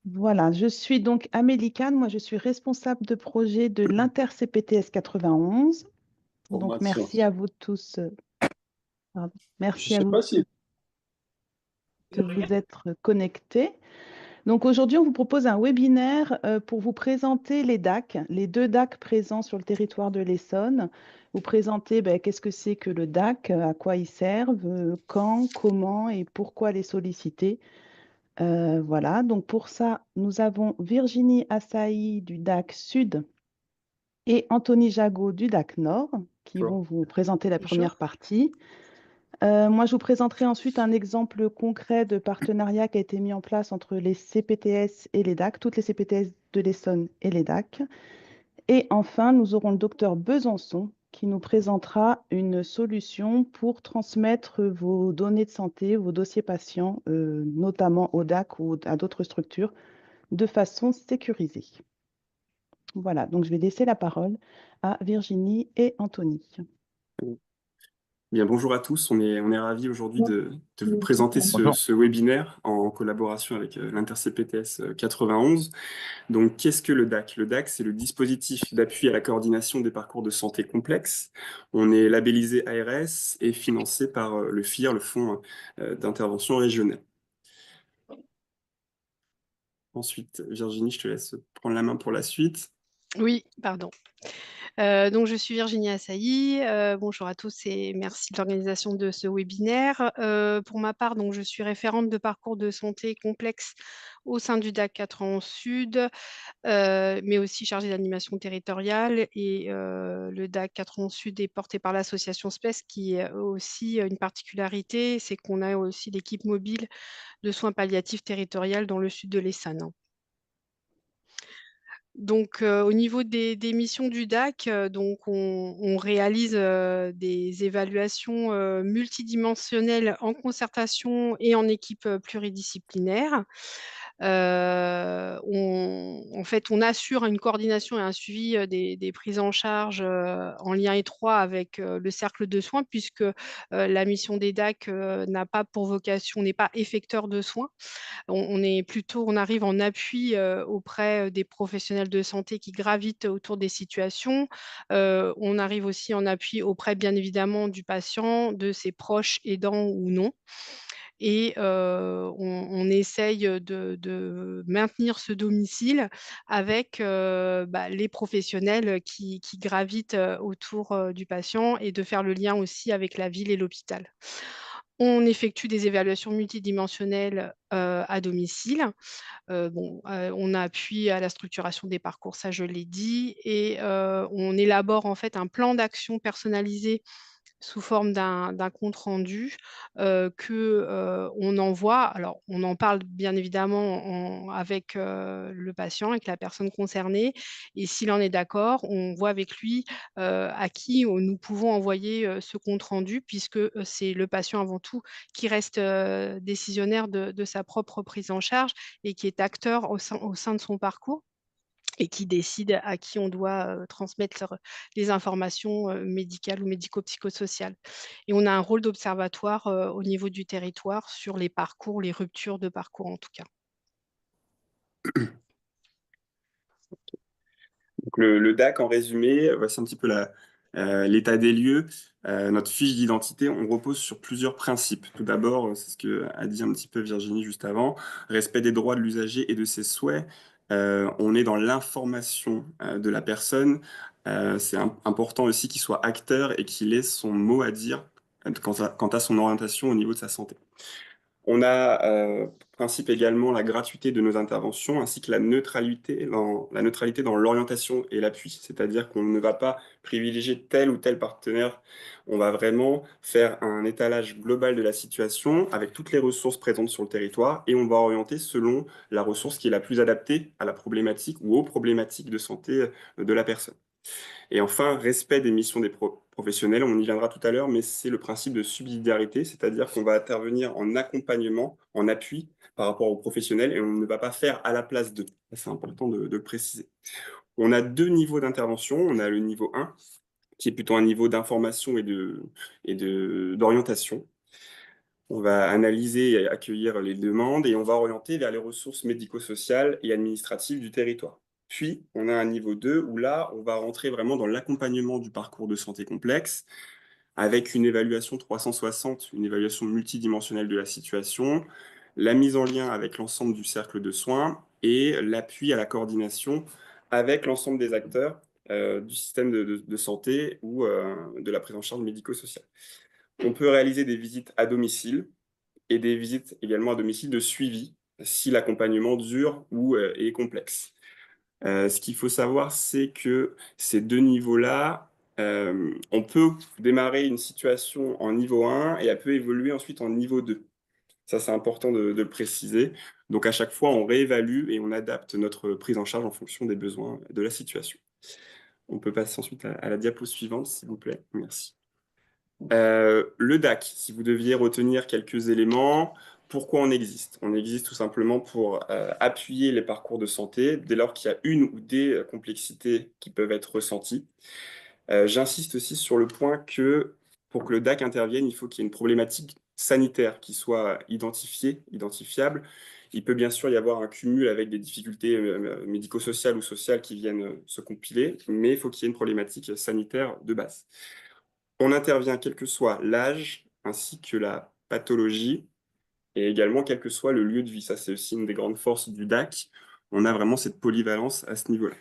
Voilà, je suis donc Amélie Kahn, moi je suis responsable de projet de l'Inter-CPTS 91. Donc Formation. merci à vous tous, pardon, Je merci à sais vous pas si... de vous être connectés. Donc aujourd'hui, on vous propose un webinaire pour vous présenter les DAC, les deux DAC présents sur le territoire de l'Essonne. Vous présenter qu'est-ce que c'est que le DAC, à quoi ils servent, quand, comment et pourquoi les solliciter. Voilà, donc pour ça, nous avons Virginie Assaï du DAC Sud et Anthony Jagot du DAC Nord qui Bonjour. vont vous présenter la Bonjour. première partie. Moi, je vous présenterai ensuite un exemple concret de partenariat qui a été mis en place entre les CPTS et les DAC, toutes les CPTS de l'Essonne et les DAC. Et enfin, nous aurons le docteur Besançon qui nous présentera une solution pour transmettre vos données de santé, vos dossiers patients, notamment au DAC ou à d'autres structures, de façon sécurisée. Voilà, donc je vais laisser la parole à Virginie et Anthony. Bien, bonjour à tous. On est ravis aujourd'hui de vous présenter Bonjour. ce webinaire en collaboration avec l'Inter-CPTS 91. Donc, qu'est-ce que le DAC? Le DAC, c'est le dispositif d'appui à la coordination des parcours de santé complexes. On est labellisé ARS et financé par le FIR, le Fonds d'intervention régionale. Ensuite, Virginie, je te laisse prendre la main pour la suite. Oui, pardon. Donc, je suis Virginie Assailly. Bonjour à tous et merci de l'organisation de ce webinaire. Pour ma part, donc, je suis référente de parcours de santé complexe au sein du DAC 91 Sud, mais aussi chargée d'animation territoriale. Et le DAC 91 Sud est porté par l'association SPES qui a aussi une particularité, c'est qu'on a aussi l'équipe mobile de soins palliatifs territoriales dans le sud de l'Essonne. Donc, au niveau des missions du DAC, donc on réalise des évaluations multidimensionnelles en concertation et en équipe pluridisciplinaire. En fait, on assure une coordination et un suivi des prises en charge en lien étroit avec le cercle de soins, puisque la mission des DAC n'a pas pour vocation, n'est pas effecteur de soins. On est plutôt, on arrive en appui auprès des professionnels de santé qui gravitent autour des situations. On arrive aussi en appui auprès, bien évidemment, du patient, de ses proches aidants ou non. Et on essaye de maintenir ce domicile avec les professionnels qui gravitent autour du patient et de faire le lien aussi avec la ville et l'hôpital. On effectue des évaluations multidimensionnelles à domicile. On appuie à la structuration des parcours, ça je l'ai dit, et on élabore en fait un plan d'action personnalisé sous forme d'un compte rendu que on envoie. Alors, on en parle bien évidemment avec le patient, avec la personne concernée, et s'il en est d'accord, on voit avec lui à qui nous pouvons envoyer ce compte rendu, puisque c'est le patient avant tout qui reste décisionnaire de sa propre prise en charge et qui est acteur au sein de son parcours et qui décide à qui on doit transmettre les informations médicales ou médico-psychosociales. Et on a un rôle d'observatoire au niveau du territoire sur les parcours, les ruptures de parcours en tout cas. Donc le DAC, en résumé, voici un petit peu l'état des lieux. Notre fiche d'identité, on repose sur plusieurs principes. Tout d'abord, c'est ce que a dit un petit peu Virginie juste avant, respect des droits de l'usager et de ses souhaits. On est dans l'information de la personne. C'est important aussi qu'il soit acteur et qu'il ait son mot à dire quant à son orientation au niveau de sa santé. On a pour principe également la gratuité de nos interventions ainsi que la neutralité dans l'orientation et l'appui, c'est-à-dire qu'on ne va pas privilégier tel ou tel partenaire, on va vraiment faire un étalage global de la situation avec toutes les ressources présentes sur le territoire et on va orienter selon la ressource qui est la plus adaptée à la problématique ou aux problématiques de santé de la personne. Et enfin, respect des missions des professionnels, on y viendra tout à l'heure, mais c'est le principe de subsidiarité, c'est-à-dire qu'on va intervenir en accompagnement, en appui par rapport aux professionnels et on ne va pas faire à la place d'eux. C'est important de le préciser. On a deux niveaux d'intervention. On a le niveau 1, qui est plutôt un niveau d'information et d'orientation. On va analyser et accueillir les demandes et on va orienter vers les ressources médico-sociales et administratives du territoire. Puis, on a un niveau 2 où là, on va rentrer vraiment dans l'accompagnement du parcours de santé complexe avec une évaluation 360, une évaluation multidimensionnelle de la situation, la mise en lien avec l'ensemble du cercle de soins et l'appui à la coordination avec l'ensemble des acteurs du système de santé ou de la prise en charge médico-sociale. On peut réaliser des visites à domicile et des visites également à domicile de suivi si l'accompagnement dure ou est complexe. Ce qu'il faut savoir, c'est que ces 2 niveaux-là, on peut démarrer une situation en niveau 1 et elle peut évoluer ensuite en niveau 2. Ça, c'est important de le préciser. Donc à chaque fois, on réévalue et on adapte notre prise en charge en fonction des besoins de la situation. On peut passer ensuite à la diapo suivante, s'il vous plaît. Merci. Le DAC, si vous deviez retenir quelques éléments, pourquoi on existe? On existe tout simplement pour appuyer les parcours de santé dès lors qu'il y a une ou des complexités qui peuvent être ressenties. J'insiste aussi sur le point que pour que le DAC intervienne, il faut qu'il y ait une problématique sanitaire qui soit identifiée, identifiable. Il peut bien sûr y avoir un cumul avec des difficultés médico-sociales ou sociales qui viennent se compiler, mais il faut qu'il y ait une problématique sanitaire de base. On intervient quel que soit l'âge ainsi que la pathologie et également quel que soit le lieu de vie. Ça, c'est aussi une des grandes forces du DAC. On a vraiment cette polyvalence à ce niveau-là.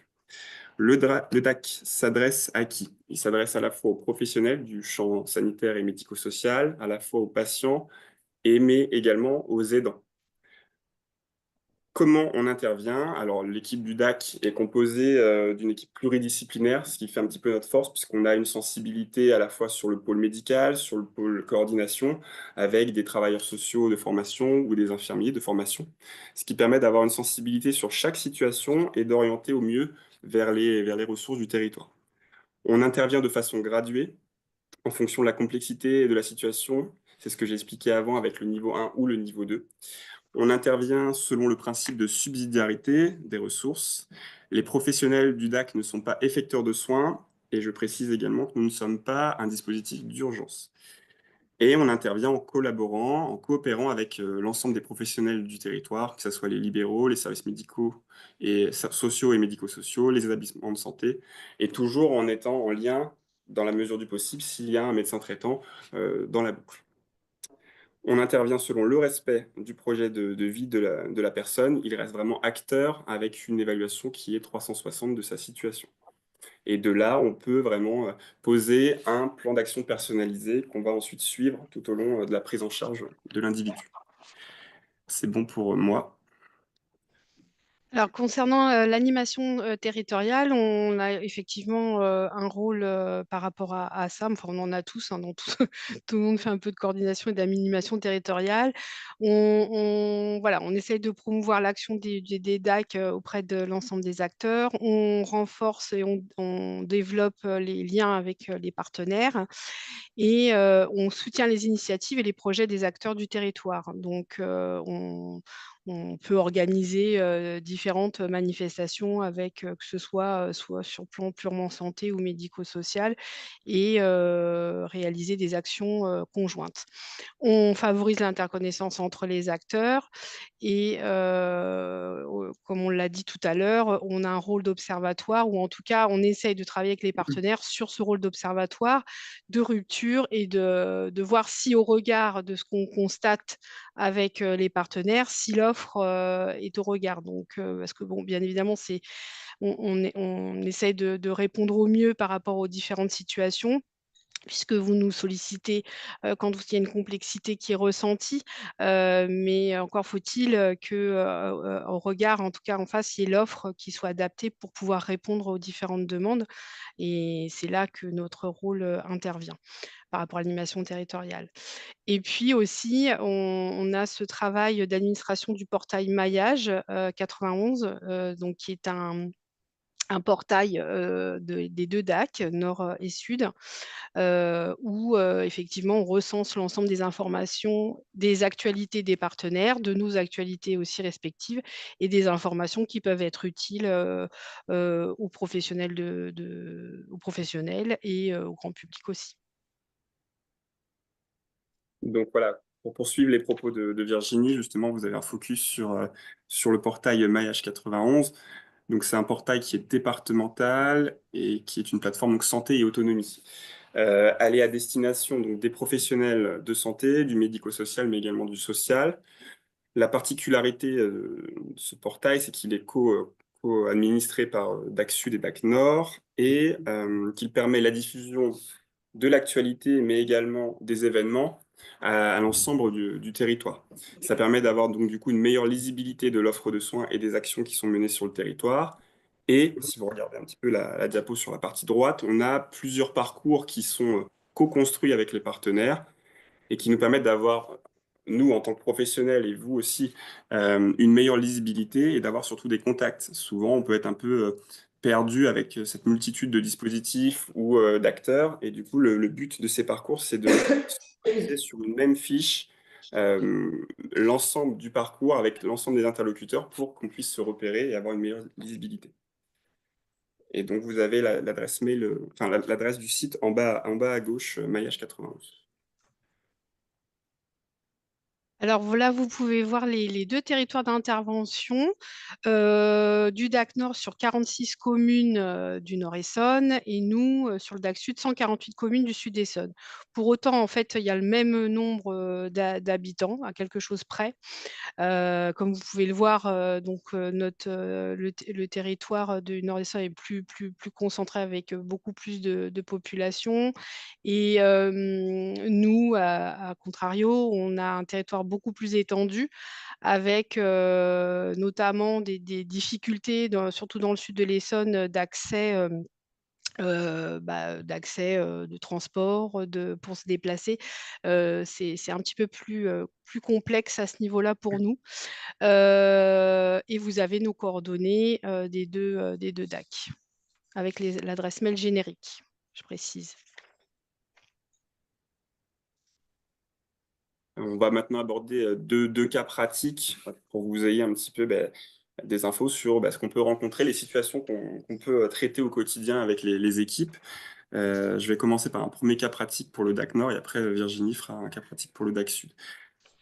Le DAC s'adresse à qui? Il s'adresse à la fois aux professionnels du champ sanitaire et médico-social, à la fois aux patients, mais également aux aidants. Comment on intervient? Alors, l'équipe du DAC est composée d'une équipe pluridisciplinaire, ce qui fait un petit peu notre force, puisqu'on a une sensibilité à la fois sur le pôle médical, sur le pôle coordination, avec des travailleurs sociaux de formation ou des infirmiers de formation, ce qui permet d'avoir une sensibilité sur chaque situation et d'orienter au mieux vers les ressources du territoire. On intervient de façon graduée, en fonction de la complexité de la situation. C'est ce que j'ai expliqué avant avec le niveau 1 ou le niveau 2. On intervient selon le principe de subsidiarité des ressources. Les professionnels du DAC ne sont pas effecteurs de soins, et je précise également que nous ne sommes pas un dispositif d'urgence. Et on intervient en collaborant, en coopérant avec l'ensemble des professionnels du territoire, que ce soit les libéraux, les services médicaux et sociaux et médico-sociaux, les établissements de santé, et toujours en étant en lien, dans la mesure du possible, s'il y a un médecin traitant dans la boucle. On intervient selon le respect du projet de vie de la personne. Il reste vraiment acteur avec une évaluation qui est 360 de sa situation. Et de là, on peut vraiment poser un plan d'action personnalisé qu'on va ensuite suivre tout au long de la prise en charge de l'individu. C'est bon pour moi. Alors concernant, l'animation, territoriale, on a effectivement, un rôle, par rapport à ça. Enfin, on en a tous, hein, dans tout tout le monde fait un peu de coordination et d'animation territoriale. Voilà, on essaye de promouvoir l'action des DAC, auprès de l'ensemble des acteurs. On renforce et on développe, les liens avec, les partenaires et on soutient les initiatives et les projets des acteurs du territoire. Donc on peut organiser, différentes manifestations avec, que ce soit, soit sur le plan purement santé ou médico-social et réaliser des actions, conjointes. On favorise l'interconnaissance entre les acteurs et comme on l'a dit tout à l'heure, on a un rôle d'observatoire ou en tout cas, on essaye de travailler avec les partenaires sur ce rôle d'observatoire, de rupture et de voir si au regard de ce qu'on constate avec, les partenaires, si l'offre, est au regard. Donc parce que bon, bien évidemment, c'est on essaye de répondre au mieux par rapport aux différentes situations puisque vous nous sollicitez, quand il y a une complexité qui est ressentie, mais encore faut-il, que, au regard, en tout cas en face, il y ait l'offre qui soit adaptée pour pouvoir répondre aux différentes demandes et c'est là que notre rôle, intervient par rapport à l'animation territoriale. Et puis aussi, on a ce travail d'administration du portail maillage, 91, donc qui est un portail, des 2 DAC, nord, et sud, où, effectivement, on recense l'ensemble des informations, des actualités des partenaires, de nos actualités aussi respectives et des informations qui peuvent être utiles, aux professionnels aux professionnels et au grand public aussi. Donc voilà, Pour poursuivre les propos de Virginie, justement, vous avez un focus sur le portail MyH91. Donc, c'est un portail qui est départemental et qui est une plateforme donc, santé et autonomie. Elle est à destination donc, des professionnels de santé, du médico-social, mais également du social. La particularité de ce portail, c'est qu'il est co-administré par DAC Sud et DAC Nord et qu'il permet la diffusion de l'actualité, mais également des événements à l'ensemble du territoire. Ça permet d'avoir donc du coup une meilleure lisibilité de l'offre de soins et des actions qui sont menées sur le territoire. Et si vous regardez un petit peu la diapo sur la partie droite, on a plusieurs parcours qui sont co-construits avec les partenaires et qui nous permettent d'avoir, nous en tant que professionnels et vous aussi, une meilleure lisibilité et d'avoir surtout des contacts. Souvent, on peut être un peu perdu avec cette multitude de dispositifs ou d'acteurs. Et du coup, le but de ces parcours, c'est de centraliser sur une même fiche euh, l'ensemble du parcours avec l'ensemble des interlocuteurs pour qu'on puisse se repérer et avoir une meilleure lisibilité. Et donc, vous avez l'adresse mail, enfin l'adresse du site en bas à gauche, Maillage 91. Alors voilà, vous pouvez voir les deux territoires d'intervention du DAC Nord sur 46 communes du Nord-Essonne et nous sur le DAC Sud, 148 communes du Sud-Essonne. Pour autant, en fait, il y a le même nombre d'habitants, à quelque chose près. Comme vous pouvez le voir, le territoire du Nord-Essonne est plus concentré avec beaucoup plus de population. Et nous, à contrario, on a un territoire beaucoup plus étendu avec notamment des difficultés, surtout dans le sud de l'Essonne, d'accès de transport, pour se déplacer. C'est un petit peu plus complexe à ce niveau-là pour nous. Et vous avez nos coordonnées des deux DAC avec l'adresse mail générique, je précise. On va maintenant aborder deux cas pratiques pour que vous ayez un petit peu des infos sur ce qu'on peut rencontrer, les situations qu'on peut traiter au quotidien avec les équipes. Je vais commencer par un premier cas pratique pour le DAC Nord et après Virginie fera un cas pratique pour le DAC Sud.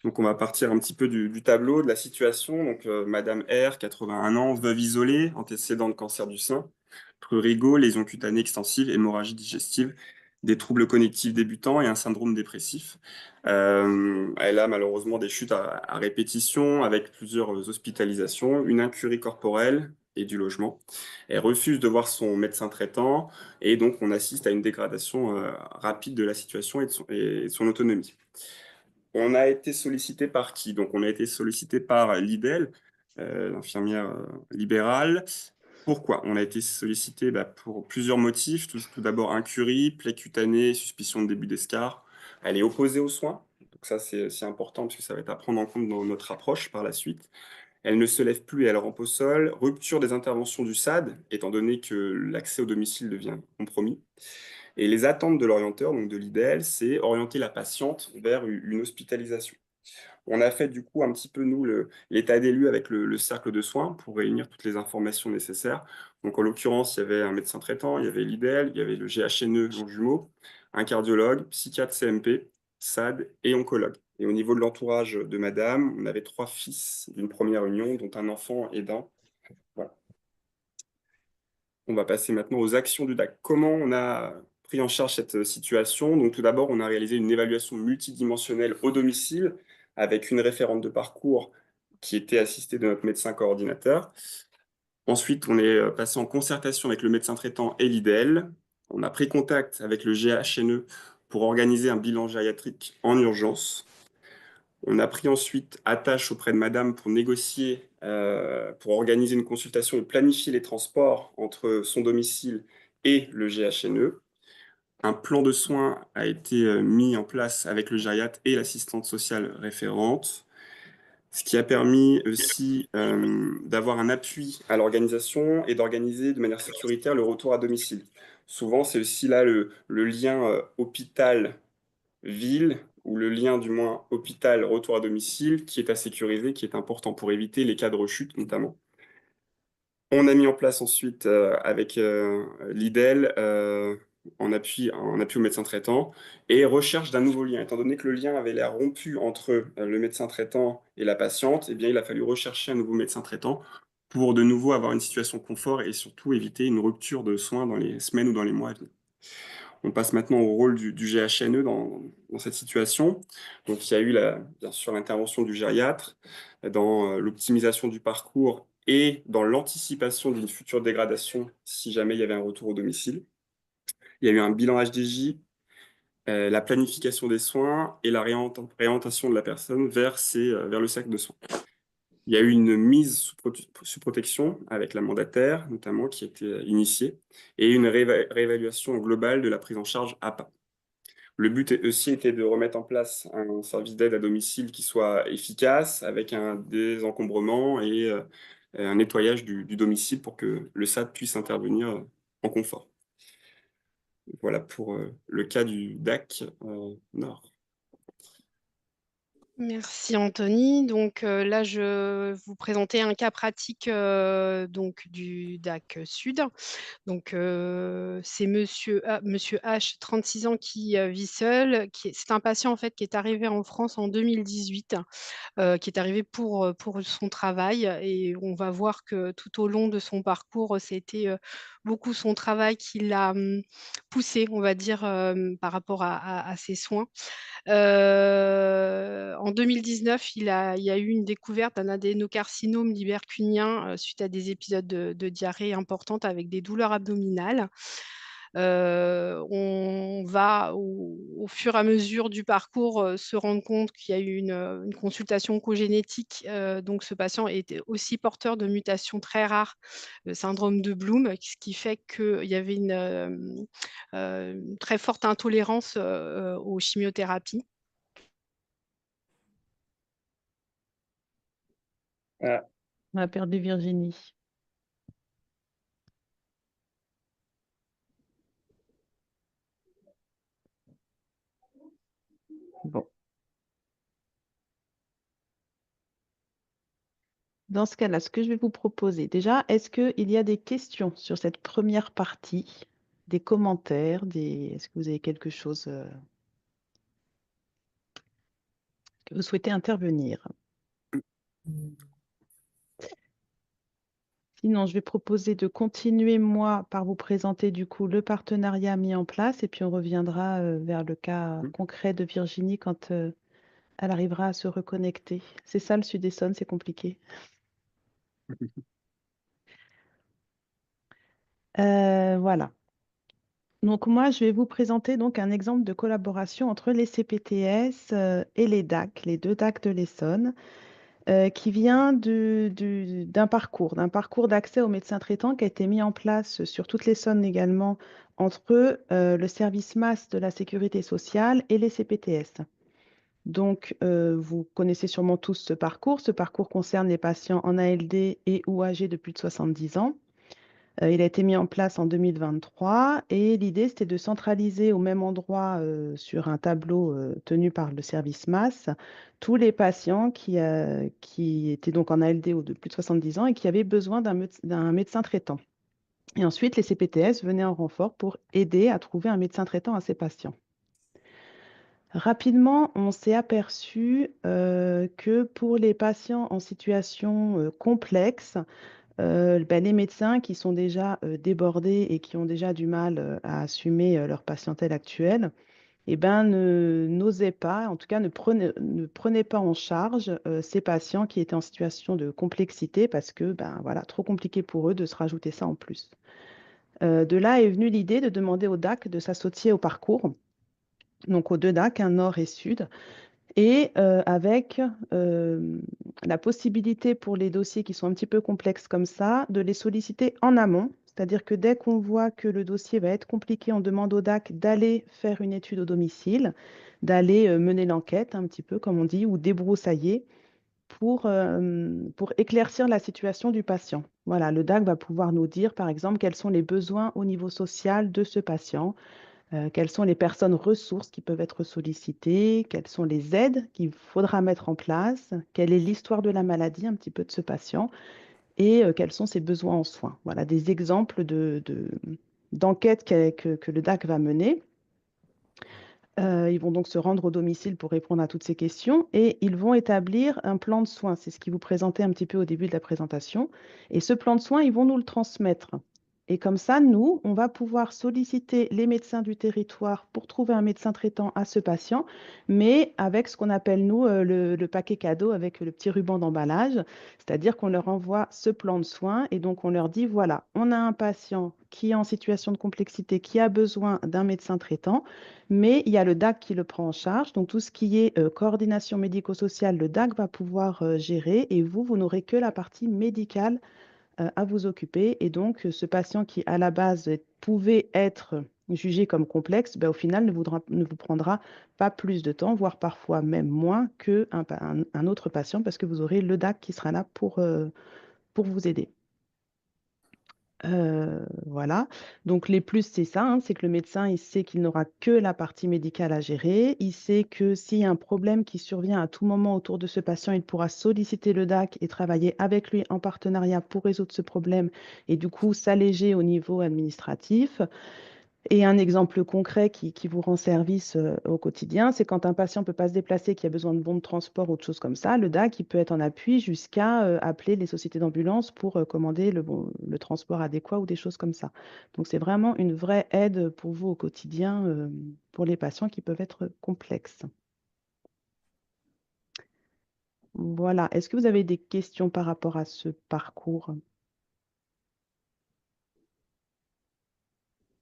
Donc on va partir un petit peu du tableau, de la situation. Donc Madame R, 81 ans, veuve isolée, antécédent de cancer du sein, prurigo, lésions cutanées extensives, hémorragie digestive, des troubles cognitifs débutants et un syndrome dépressif. Elle a malheureusement des chutes à répétition avec plusieurs hospitalisations, une incurie corporelle et du logement. Elle refuse de voir son médecin traitant et donc on assiste à une dégradation rapide de la situation et de son autonomie. On a été sollicité par qui? Donc, on a été sollicité par l'IDEL, l'infirmière libérale. Pourquoi? On a été sollicité pour plusieurs motifs. Tout d'abord, incurie, plaie cutanée, suspicion de début d'escarre. Elle est opposée aux soins. Donc ça, c'est aussi important parce que ça va être à prendre en compte dans notre approche par la suite. Elle ne se lève plus et elle rampe au sol. Rupture des interventions du SAD, étant donné que l'accès au domicile devient compromis. Et les attentes de l'orienteur, donc de l'IDEL, c'est orienter la patiente vers une hospitalisation. On a fait du coup un petit peu, nous, l'état des lieux avec le cercle de soins pour réunir toutes les informations nécessaires. Donc en l'occurrence, il y avait un médecin traitant, il y avait l'IDEL, il y avait le GHNE en jumeaux, un cardiologue, psychiatre CMP, SAD et oncologue. Et au niveau de l'entourage de madame, on avait 3 fils d'une première union, dont un enfant aidant. Voilà. On va passer maintenant aux actions du DAC. Comment on a pris en charge cette situation? Donc, tout d'abord, on a réalisé une évaluation multidimensionnelle au domicile avec une référente de parcours qui était assistée de notre médecin coordinateur. Ensuite, on est passé en concertation avec le médecin traitant et l'IDEL. On a pris contact avec le GHNE pour organiser un bilan gériatrique en urgence. On a pris ensuite attache auprès de madame pour négocier, pour organiser une consultation et planifier les transports entre son domicile et le GHNE. Un plan de soins a été mis en place avec le gériatre et l'assistante sociale référente, ce qui a permis aussi d'avoir un appui à l'organisation et d'organiser de manière sécuritaire le retour à domicile. Souvent, c'est aussi là le lien hôpital-ville, ou le lien du moins hôpital-retour à domicile, qui est à sécuriser, qui est important pour éviter les cas de rechute notamment. On a mis en place ensuite avec l'IDEL en appui au médecin traitant et recherche d'un nouveau lien. Étant donné que le lien avait l'air rompu entre le médecin traitant et la patiente, eh bien, il a fallu rechercher un nouveau médecin traitant pour de nouveau avoir une situation de confort et surtout éviter une rupture de soins dans les semaines ou dans les mois à venir. On passe maintenant au rôle du GHNE dans cette situation. Donc, il y a eu bien sûr l'intervention du gériatre dans l'optimisation du parcours et dans l'anticipation d'une future dégradation si jamais il y avait un retour au domicile. Il y a eu un bilan HDJ, la planification des soins et la réorientation de la personne vers le cercle de soins. Il y a eu une mise sous protection avec la mandataire, notamment, qui a été initiée, et une réévaluation globale de la prise en charge APA. Le but aussi était de remettre en place un service d'aide à domicile qui soit efficace, avec un désencombrement et un nettoyage du domicile pour que le SAD puisse intervenir en confort. Voilà pour le cas du DAC Nord. Merci Anthony. Donc là, je vais vous présenter un cas pratique donc du DAC Sud. Donc c'est monsieur H, 36 ans, qui vit seul. C'est un patient en fait qui est arrivé en France en 2018, qui est arrivé pour son travail. Et on va voir que tout au long de son parcours, c'était beaucoup son travail qui l'a poussé, on va dire, par rapport à ses soins. En 2019, il y a eu une découverte d'un adénocarcinome libercunien suite à des épisodes de diarrhée importante avec des douleurs abdominales. On va, au fur et à mesure du parcours, se rendre compte qu'il y a eu une consultation cogénétique. Donc, ce patient était aussi porteur de mutations très rares, le syndrome de Bloom, ce qui fait qu'il y avait une très forte intolérance aux chimiothérapies. Ah, On a perdu Virginie. Bon. Dans ce cas-là, ce que je vais vous proposer, déjà, est-ce qu'il y a des questions sur cette première partie, des commentaires, est-ce que vous avez quelque chose que vous souhaitez intervenir? Sinon, je vais proposer de continuer, moi, par vous présenter du coup le partenariat mis en place et puis on reviendra vers le cas concret de Virginie quand elle arrivera à se reconnecter. C'est ça le Sud-Essonne, c'est compliqué. Voilà. Donc moi, je vais vous présenter donc un exemple de collaboration entre les CPTS et les DAC, les deux DAC de l'Essonne, qui vient d'un parcours d'accès aux médecins traitants qui a été mis en place sur toute l'Essonne également entre le service MAS de la sécurité sociale et les CPTS. Donc, vous connaissez sûrement tous ce parcours. Ce parcours concerne les patients en ALD et ou âgés de plus de 70 ans. Il a été mis en place en 2023 et l'idée, c'était de centraliser au même endroit sur un tableau tenu par le service MAS tous les patients qui étaient donc en ALD ou de plus de 70 ans et qui avaient besoin d'un médecin traitant. Et ensuite, les CPTS venaient en renfort pour aider à trouver un médecin traitant à ces patients. Rapidement, on s'est aperçu que pour les patients en situation complexe, les médecins qui sont déjà débordés et qui ont déjà du mal à assumer leur patientèle actuelle, n'osaient pas, en tout cas ne prenaient pas en charge ces patients qui étaient en situation de complexité parce que voilà, trop compliqué pour eux de se rajouter ça en plus. De là est venue l'idée de demander au DAC de s'associer au parcours, donc aux deux DAC, un nord et sud, et avec la possibilité pour les dossiers qui sont un petit peu complexes comme ça, de les solliciter en amont. C'est-à-dire que dès qu'on voit que le dossier va être compliqué, on demande au DAC d'aller faire une étude au domicile, d'aller mener l'enquête un petit peu, comme on dit, ou débroussailler pour éclaircir la situation du patient. Voilà, le DAC va pouvoir nous dire, par exemple, quels sont les besoins au niveau social de ce patient, quelles sont les personnes ressources qui peuvent être sollicitées, quelles sont les aides qu'il faudra mettre en place, quelle est l'histoire de la maladie un petit peu de ce patient et quels sont ses besoins en soins. Voilà des exemples d'enquête que le DAC va mener. Ils vont donc se rendre au domicile pour répondre à toutes ces questions et ils vont établir un plan de soins. C'est ce qui vous présentait un petit peu au début de la présentation. Et ce plan de soins, ils vont nous le transmettre. Et comme ça, nous, on va pouvoir solliciter les médecins du territoire pour trouver un médecin traitant à ce patient, mais avec ce qu'on appelle, nous, le paquet cadeau avec le petit ruban d'emballage, c'est-à-dire qu'on leur envoie ce plan de soins et donc on leur dit, voilà, on a un patient qui est en situation de complexité, qui a besoin d'un médecin traitant. Mais il y a le DAC qui le prend en charge. Donc, tout ce qui est coordination médico-sociale, le DAC va pouvoir gérer et vous n'aurez que la partie médicale à vous occuper. Et donc, ce patient qui, à la base, pouvait être jugé comme complexe, ben, au final, ne vous prendra pas plus de temps, voire parfois même moins qu'un autre patient, parce que vous aurez le DAC qui sera là pour vous aider. Voilà. Donc les plus, c'est ça, hein, c'est que le médecin, il sait qu'il n'aura que la partie médicale à gérer. Il sait que s'il y a un problème qui survient à tout moment autour de ce patient, il pourra solliciter le DAC et travailler avec lui en partenariat pour résoudre ce problème et du coup s'alléger au niveau administratif. Et un exemple concret qui vous rend service au quotidien, c'est quand un patient ne peut pas se déplacer, qui a besoin de bons de transport ou de choses comme ça, le DAC il peut être en appui jusqu'à appeler les sociétés d'ambulance pour commander le transport adéquat ou des choses comme ça. Donc c'est vraiment une vraie aide pour vous au quotidien pour les patients qui peuvent être complexes. Voilà. Est-ce que vous avez des questions par rapport à ce parcours?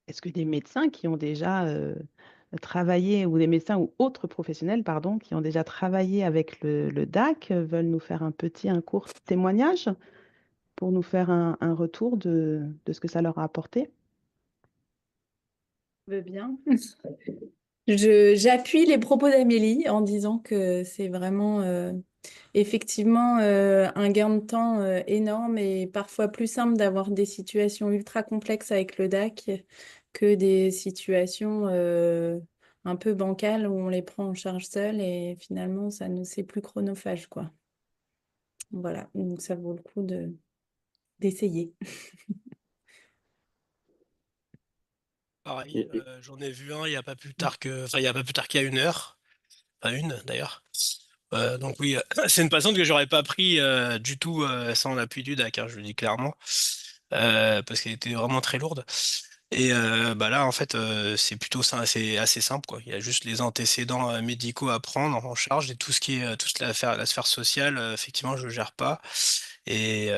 Est-ce que des médecins qui ont déjà travaillé, ou des médecins ou autres professionnels, pardon, qui ont déjà travaillé avec le DAC veulent nous faire un court témoignage pour nous faire un retour de ce que ça leur a apporté? Veux bien. J'appuie les propos d'Amélie en disant que c'est vraiment effectivement un gain de temps énorme et parfois plus simple d'avoir des situations ultra complexes avec le DAC que des situations un peu bancales où on les prend en charge seul et finalement ça ne c'est plus chronophage quoi. Voilà, donc ça vaut le coup d'essayer. Pareil, Et- j'en ai vu un il y a pas plus tard il y a pas plus tard qu'il y a une heure, pas une d'ailleurs. Donc oui, c'est une patiente que j'aurais pas pris du tout sans l'appui du DAC, hein, je le dis clairement, parce qu'elle était vraiment très lourde. Et bah là, en fait, c'est assez simple, quoi. Il y a juste les antécédents médicaux à prendre en charge et tout ce qui est toute la sphère sociale, effectivement, je gère pas. Et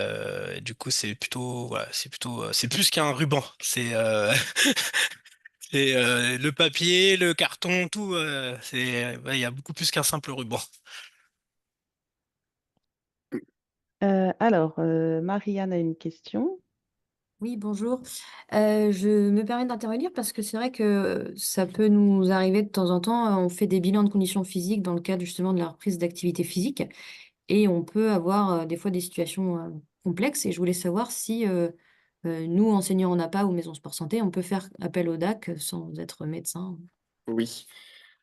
du coup, c'est plutôt, voilà, c'est plus qu'un ruban. C'est et le papier, le carton, tout, ouais, il y a beaucoup plus qu'un simple ruban. Alors, Marianne a une question. Oui, bonjour. Je me permets d'intervenir parce que c'est vrai que ça peut nous arriver de temps en temps. On fait des bilans de conditions physiques dans le cadre justement de la reprise d'activité physique et on peut avoir des fois des situations complexes. Et je voulais savoir si nous, enseignants en APA ou maison sport santé, on peut faire appel au DAC sans être médecin. oui,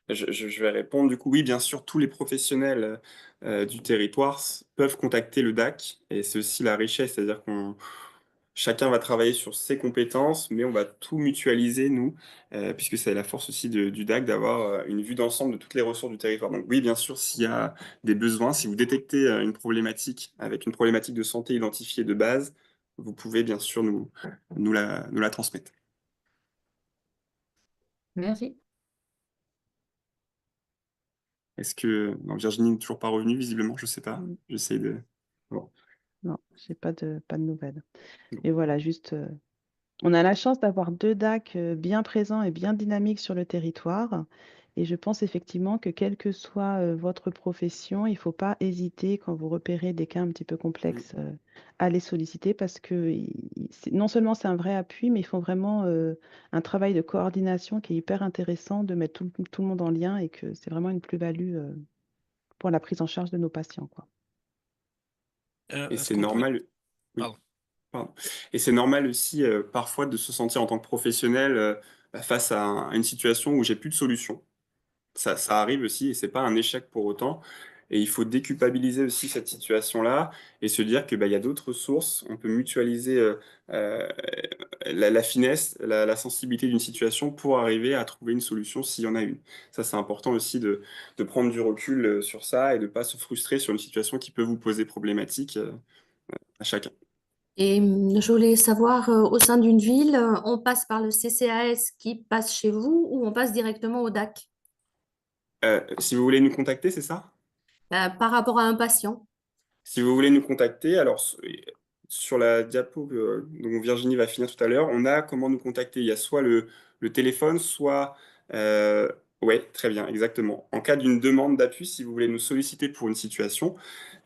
je vais répondre. Du coup, oui, bien sûr, tous les professionnels du territoire peuvent contacter le DAC et c'est aussi la richesse, c'est-à-dire qu'on chacun va travailler sur ses compétences, mais on va tout mutualiser, nous, puisque c'est la force aussi du DAC d'avoir une vue d'ensemble de toutes les ressources du territoire. Donc oui, bien sûr, s'il y a des besoins, si vous détectez une problématique avec une problématique de santé identifiée de base, vous pouvez bien sûr nous la transmettre. Merci. Est-ce que... Non, Virginie n'est toujours pas revenue, visiblement, je sais pas. Mm. J'essaie de... Bon. Non, j'ai pas de nouvelles. Non. Et voilà, juste, on a la chance d'avoir deux DAC bien présents et bien dynamiques sur le territoire. Et je pense effectivement que quelle que soit votre profession, il ne faut pas hésiter quand vous repérez des cas un petit peu Mm. complexes à les solliciter parce que non seulement c'est un vrai appui, mais ils font vraiment un travail de coordination qui est hyper intéressant de mettre tout le monde en lien et que c'est vraiment une plus-value pour la prise en charge de nos patients, quoi. Et Est-ce c'est qu'on pourrait... normal... Oui. Pardon. Pardon. Et c'est normal aussi parfois de se sentir en tant que professionnel face à une situation où j'ai plus de solution. Ça arrive aussi et c'est pas un échec pour autant. Et il faut déculpabiliser aussi cette situation-là et se dire que bah, il y a d'autres sources. On peut mutualiser euh, la finesse, la sensibilité d'une situation pour arriver à trouver une solution s'il y en a une. Ça, c'est important aussi de prendre du recul sur ça et de ne pas se frustrer sur une situation qui peut vous poser problématique à chacun. Et je voulais savoir, au sein d'une ville, on passe par le CCAS qui passe chez vous ou on passe directement au DAC? Si vous voulez nous contacter, c'est ça? Par rapport à un patient. Si vous voulez nous contacter, alors sur la diapo dont Virginie va finir tout à l'heure, on a comment nous contacter. Il y a soit le téléphone, soit... ouais, très bien, exactement. En cas d'une demande d'appui, si vous voulez nous solliciter pour une situation,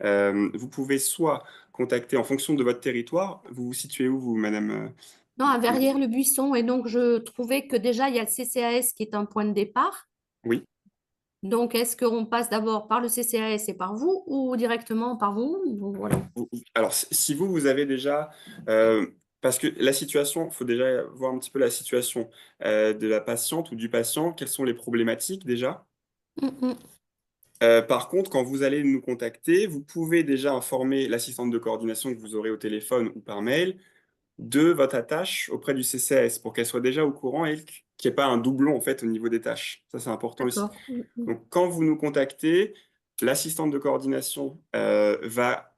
vous pouvez soit contacter en fonction de votre territoire. Vous vous situez où, vous, madame? Non, à Verrières-le-Buisson. Et donc, je trouvais que déjà, il y a le CCAS qui est un point de départ. Oui. Donc, est-ce qu'on passe d'abord par le CCAS et par vous ou directement par vous? Voilà. Alors, si vous avez déjà... parce que la situation, il faut déjà voir un petit peu la situation de la patiente ou du patient. Quelles sont les problématiques déjà? Mm. Par contre, quand vous allez nous contacter, vous pouvez déjà informer l'assistante de coordination que vous aurez au téléphone ou par mail de votre attache auprès du CCAS pour qu'elle soit déjà au courant et qu'il n'y ait pas un doublon en fait au niveau des tâches. Ça, c'est important aussi. D'accord. Donc, quand vous nous contactez, l'assistante de coordination va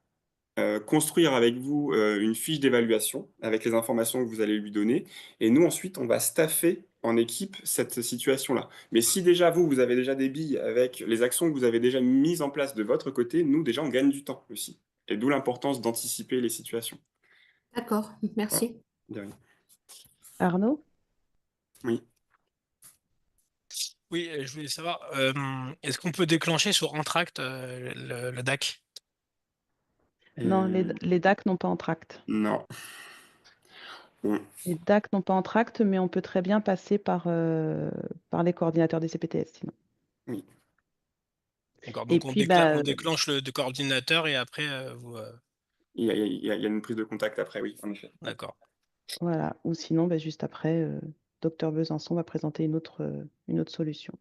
construire avec vous une fiche d'évaluation avec les informations que vous allez lui donner. Et nous, ensuite, on va staffer en équipe cette situation-là. Mais si déjà vous avez déjà des billes avec les actions que vous avez déjà mises en place de votre côté, nous, déjà, on gagne du temps aussi. Et d'où l'importance d'anticiper les situations. D'accord, Voilà. merci. De rien. Arnaud? Oui. Oui, je voulais savoir, est-ce qu'on peut déclencher sur Entracte le DAC? Non, Euh, les DAC n'ont pas Entracte. non. On- Les DAC n'ont pas Entracte, mais on peut très bien passer par les coordinateurs des CPTS sinon. Oui. D'accord, Et donc puis, on déclenche le coordinateur et après vous. Il y a une prise de contact après, oui, en effet. D'accord. voilà. Ou sinon, juste après, Docteur Besançon va présenter une autre solution.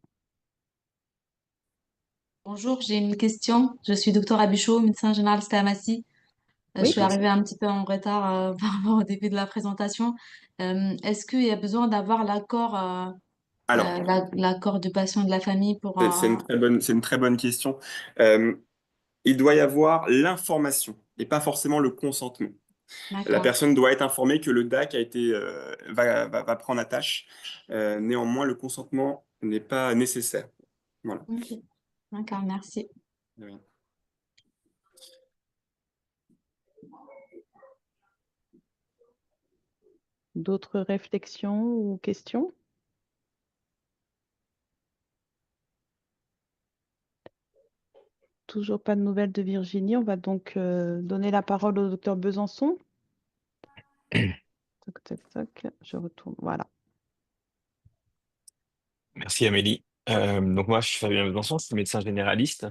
Bonjour, j'ai une question. Je suis docteur Abichaud, médecin généraliste à Massy. Je Oui. suis arrivée un petit peu en retard par rapport au début de la présentation. Est-ce qu'il y a besoin d'avoir Alors, l'accord du patient et de la famille pour... c'est une très bonne question. Il doit y avoir l'information et pas forcément le consentement. La D'accord. personne doit être informée que le DAC a été, va prendre la tâche. Néanmoins, le consentement n'est pas nécessaire. Voilà. Ok. D'accord, merci. De rien. D'autres réflexions ou questions? Toujours pas de nouvelles de Virginie. On va donc donner la parole au docteur Besançon. Toc, toc, toc. Je retourne. Voilà. Merci Amélie. Donc moi, je suis Fabien Besançon, je suis médecin généraliste.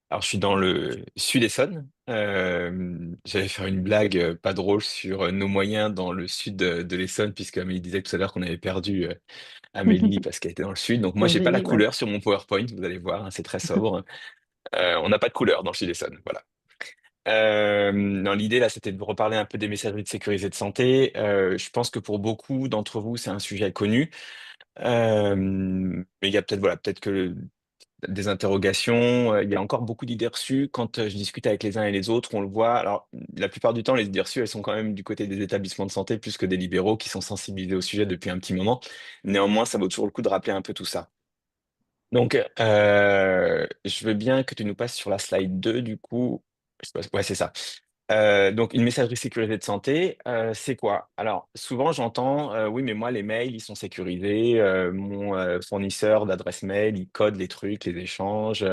Alors, je suis dans le sud-Essonne. J'allais faire une blague pas drôle sur nos moyens dans le sud de l'Essonne, puisque Amélie disait tout à l'heure qu'on avait perdu Amélie parce qu'elle était dans le sud. Donc moi, j'ai pas la Virginie, ouais. couleur sur mon PowerPoint, vous allez voir, hein, c'est très sobre. On n'a pas de couleur dans le sud-Essonne, voilà. Non, l'idée là, c'était de vous reparler un peu des messageries de sécurité de santé. Je pense que pour beaucoup d'entre vous, c'est un sujet connu. Mais il y a peut-être voilà, peut-être que des interrogations. Il y a encore beaucoup d'idées reçues. Quand je discute avec les uns et les autres, on le voit. Alors, la plupart du temps, les idées reçues, elles sont quand même du côté des établissements de santé plus que des libéraux qui sont sensibilisés au sujet depuis un petit moment. Néanmoins, ça vaut toujours le coup de rappeler un peu tout ça. Donc, je veux bien que tu nous passes sur la slide 2, du coup. Ouais, c'est ça. Donc, une messagerie sécurisée de santé, c'est quoi? Alors, souvent, j'entends, oui, mais moi, les mails, ils sont sécurisés. Mon fournisseur d'adresse mail, il code les trucs, les échanges.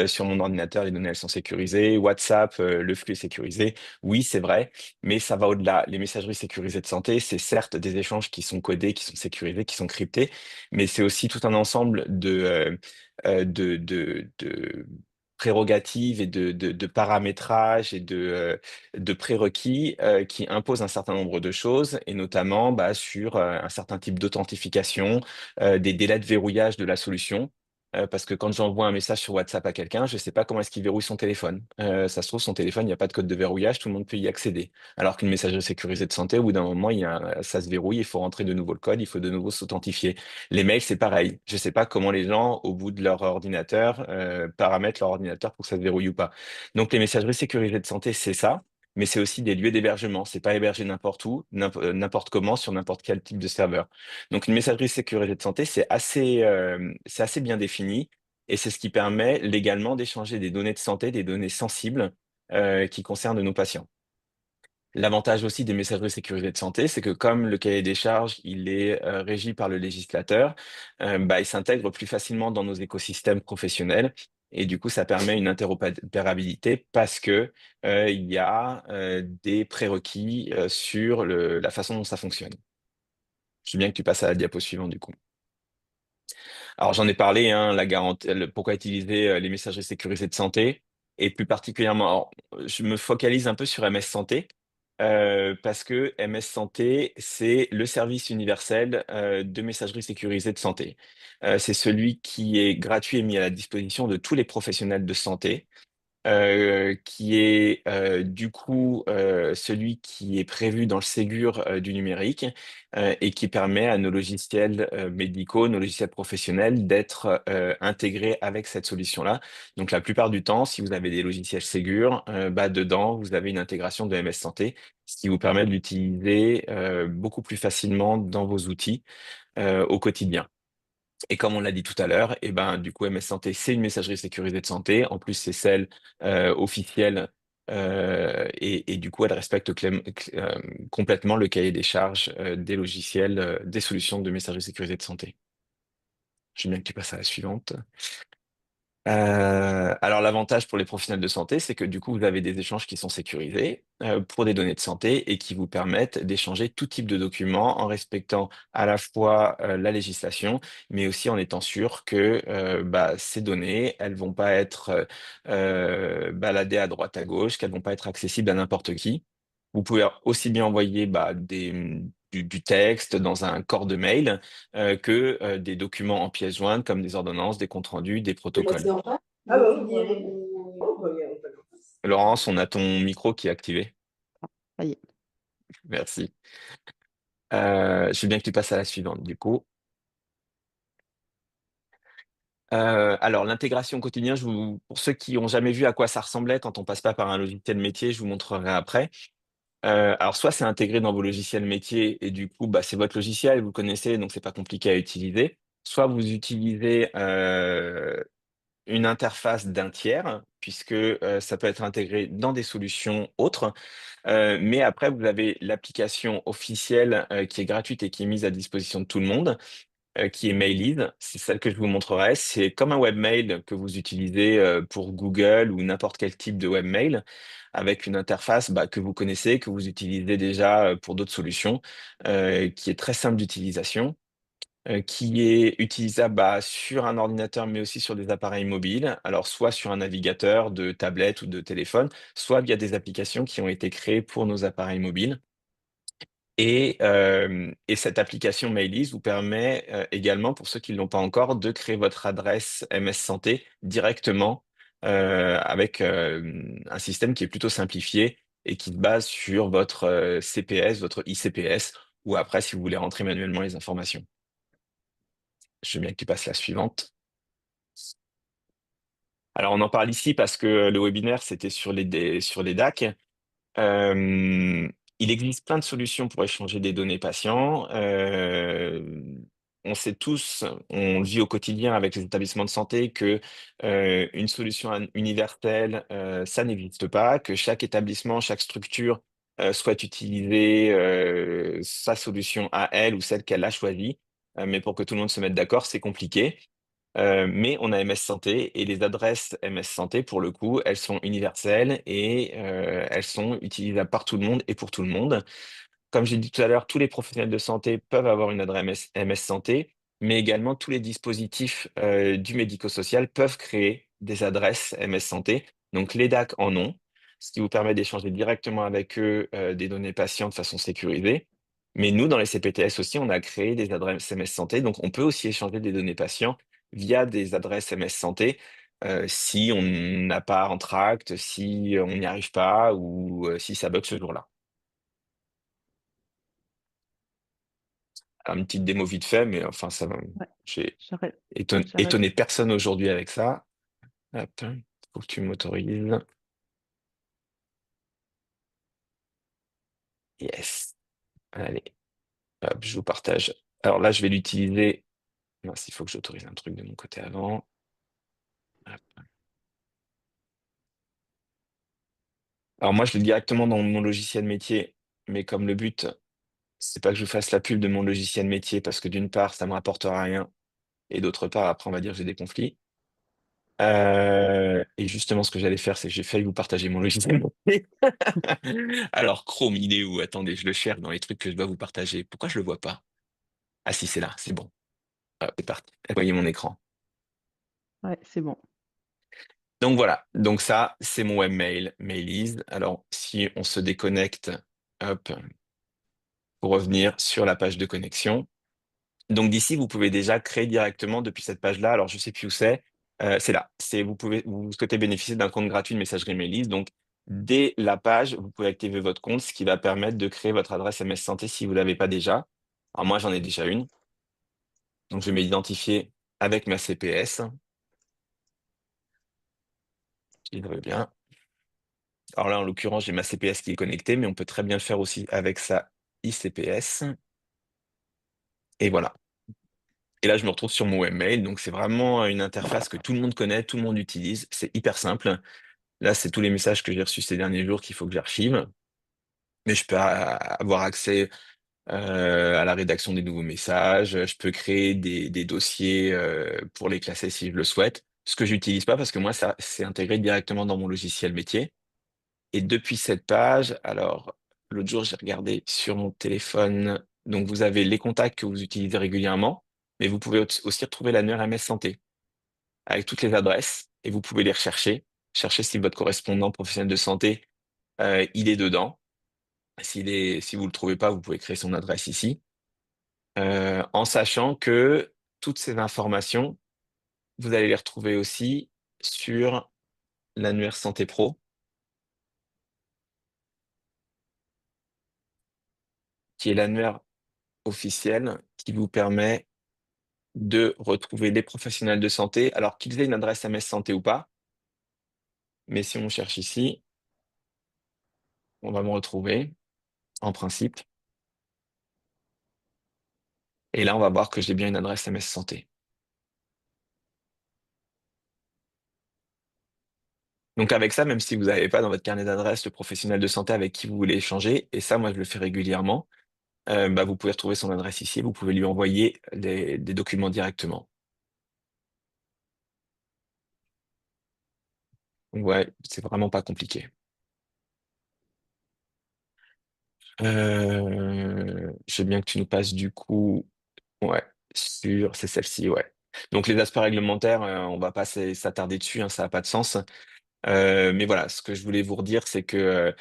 Sur mon ordinateur, les données, elles sont sécurisées. WhatsApp, le flux est sécurisé. Oui, c'est vrai, mais ça va au-delà. Les messageries sécurisées de santé, c'est certes des échanges qui sont codés, qui sont sécurisés, qui sont cryptés, mais c'est aussi tout un ensemble de prérogatives et de paramétrage et de prérequis qui imposent un certain nombre de choses, et notamment sur un certain type d'authentification, des délais de verrouillage de la solution. parce que quand j'envoie un message sur WhatsApp à quelqu'un, je ne sais pas comment est-ce qu'il verrouille son téléphone. Ça se trouve, son téléphone, il n'y a pas de code de verrouillage, tout le monde peut y accéder. Alors qu'une messagerie sécurisée de santé, au bout d'un moment, ça se verrouille, il faut rentrer de nouveau le code, il faut de nouveau s'authentifier. Les mails, c'est pareil. Je ne sais pas comment les gens, au bout de leur ordinateur, paramètrent leur ordinateur pour que ça se verrouille ou pas. Donc les messageries sécurisées de santé, c'est ça. Mais c'est aussi des lieux d'hébergement. C'est pas hébergé n'importe où, n'importe comment, sur n'importe quel type de serveur. Donc une messagerie sécurisée de santé, c'est assez bien défini et c'est ce qui permet légalement d'échanger des données de santé, des données sensibles qui concernent nos patients. L'avantage aussi des messageries sécurisées de santé, c'est que comme le cahier des charges, il est régi par le législateur, il s'intègre plus facilement dans nos écosystèmes professionnels. Et du coup, ça permet une interopérabilité parce que il y a des prérequis sur la façon dont ça fonctionne. Je veux bien que tu passes à la diapo suivante du coup. Alors j'en ai parlé, hein, pourquoi utiliser les messageries sécurisées de santé, et plus particulièrement, alors, je me focalise un peu sur MS Santé, parce que MS Santé, c'est le service universel de messagerie sécurisée de santé. C'est celui qui est gratuit et mis à la disposition de tous les professionnels de santé, qui est du coup celui qui est prévu dans le Ségur du numérique et qui permet à nos logiciels médicaux, nos logiciels professionnels d'être intégrés avec cette solution-là. Donc la plupart du temps, si vous avez des logiciels Ségur, dedans, vous avez une intégration de MS Santé, ce qui vous permet de l'utiliser beaucoup plus facilement dans vos outils au quotidien. Et comme on l'a dit tout à l'heure, et ben, du coup, MS Santé, c'est une messagerie sécurisée de santé. En plus, c'est celle officielle et du coup, elle respecte complètement le cahier des charges des logiciels, des solutions de messagerie sécurisée de santé. J'aime bien que tu passes à la suivante. Alors l'avantage pour les professionnels de santé, c'est que du coup, vous avez des échanges qui sont sécurisés pour des données de santé et qui vous permettent d'échanger tout type de documents en respectant à la fois la législation, mais aussi en étant sûr que ces données, elles vont pas être baladées à droite à gauche, qu'elles vont pas être accessibles à n'importe qui. Vous pouvez aussi bien envoyer du texte dans un corps de mail que des documents en pièces jointes comme des ordonnances, des comptes rendus, des protocoles. Laurence, on a ton micro qui est activé. Ça y est. Merci. Je veux bien que tu passes à la suivante, du coup. Alors, l'intégration quotidienne, pour ceux qui n'ont jamais vu à quoi ça ressemblait quand on passe pas par un logiciel métier, je vous montrerai après. Alors, soit c'est intégré dans vos logiciels métiers et du coup, c'est votre logiciel, vous le connaissez, donc c'est pas compliqué à utiliser. Soit vous utilisez une interface d'un tiers, puisque ça peut être intégré dans des solutions autres. Mais après, vous avez l'application officielle qui est gratuite et qui est mise à disposition de tout le monde, qui est Mailiz. C'est celle que je vous montrerai. C'est comme un webmail que vous utilisez pour Google ou n'importe quel type de webmail, avec une interface que vous connaissez, que vous utilisez déjà pour d'autres solutions, qui est très simple d'utilisation, qui est utilisable sur un ordinateur, mais aussi sur des appareils mobiles. Alors, soit sur un navigateur de tablette ou de téléphone, soit via des applications qui ont été créées pour nos appareils mobiles. Et cette application Mailiz vous permet également, pour ceux qui ne l'ont pas encore, de créer votre adresse MS Santé directement avec un système qui est plutôt simplifié et qui se base sur votre CPS, votre ICPS, ou après, si vous voulez rentrer manuellement les informations. Je veux bien que tu passes la suivante. Alors, on en parle ici parce que le webinaire, c'était sur les DAC. Il existe plein de solutions pour échanger des données patients. On sait tous, on le vit au quotidien avec les établissements de santé, que une solution universelle, ça n'existe pas, que chaque établissement, chaque structure souhaite utiliser sa solution à elle ou celle qu'elle a choisie. Mais pour que tout le monde se mette d'accord, c'est compliqué. Mais on a MS Santé et les adresses MS Santé, pour le coup, elles sont universelles et elles sont utilisables par tout le monde et pour tout le monde. Comme j'ai dit tout à l'heure, tous les professionnels de santé peuvent avoir une adresse MS Santé, mais également tous les dispositifs du médico-social peuvent créer des adresses MS Santé. Donc les DAC en ont, ce qui vous permet d'échanger directement avec eux des données patients de façon sécurisée. Mais nous, dans les CPTS aussi, on a créé des adresses MS Santé, donc on peut aussi échanger des données patients via des adresses MS Santé si on n'a pas Entracte, si on n'y arrive pas ou si ça bug ce jour-là. Une petite démo vite fait, mais enfin, ça va. Ouais, J'ai j'arrête. étonné personne aujourd'hui avec ça. Hop, faut que tu m'autorises. Yes. Allez, hop, je vous partage. Alors là, je vais l'utiliser. Mince, il faut que j'autorise un truc de mon côté avant. Hop. Alors moi, je l'ai directement dans mon logiciel métier, mais comme le but, c'est pas que je fasse la pub de mon logiciel métier, parce que d'une part, ça me rapportera rien, et d'autre part, après, on va dire que j'ai des conflits. Et justement, ce que j'allais faire, c'est que j'ai failli vous partager mon logiciel métier. Alors, Chrome, il est où? Attendez, je le cherche dans les trucs que je dois vous partager. Pourquoi je le vois pas? Ah si, c'est là, c'est bon. Hop, c'est parti. Vous voyez mon écran. Ouais, c'est bon. Donc voilà, donc ça, c'est mon webmail, Mailize. Alors, si on se déconnecte, hop, pour revenir sur la page de connexion. Donc d'ici, vous pouvez déjà créer directement depuis cette page-là. Alors, je sais plus où c'est là. Vous souhaitez bénéficier d'un compte gratuit de messagerie Mailize. Donc, dès la page, vous pouvez activer votre compte, ce qui va permettre de créer votre adresse MS Santé si vous ne l'avez pas déjà. Alors moi, j'en ai déjà une. Donc, je vais m'identifier avec ma CPS. Il devrait bien. Alors là, en l'occurrence, j'ai ma CPS qui est connectée, mais on peut très bien le faire aussi avec sa ICPS. Et voilà. Et là, je me retrouve sur mon webmail. Donc, c'est vraiment une interface que tout le monde connaît, tout le monde utilise. C'est hyper simple. Là, c'est tous les messages que j'ai reçus ces derniers jours qu'il faut que j'archive. Mais je peux avoir accès à la rédaction des nouveaux messages. Je peux créer des dossiers pour les classer si je le souhaite. Ce que j'utilise pas parce que moi, ça, c'est intégré directement dans mon logiciel métier. Et depuis cette page, alors, l'autre jour, j'ai regardé sur mon téléphone. Donc, vous avez les contacts que vous utilisez régulièrement, mais vous pouvez aussi retrouver l'annuaire MS Santé avec toutes les adresses et vous pouvez les rechercher. Chercher si votre correspondant professionnel de santé, il est dedans. Si vous ne le trouvez pas, vous pouvez créer son adresse ici. En sachant que toutes ces informations, vous allez les retrouver aussi sur l'annuaire Santé Pro, qui est l'annuaire officiel qui vous permet de retrouver les professionnels de santé, alors qu'ils aient une adresse MS Santé ou pas. Mais si on cherche ici, on va me retrouver, en principe. Et là, on va voir que j'ai bien une adresse MS Santé. Donc avec ça, même si vous n'avez pas dans votre carnet d'adresse le professionnel de santé avec qui vous voulez échanger, et ça, moi, je le fais régulièrement, vous pouvez retrouver son adresse ici, vous pouvez lui envoyer des documents directement. Donc, ouais, c'est vraiment pas compliqué. Je veux bien que tu nous passes du coup, ouais, c'est celle-ci, ouais. Donc les aspects réglementaires, on va pas s'attarder dessus, hein, ça n'a pas de sens. Mais voilà, ce que je voulais vous redire, c'est que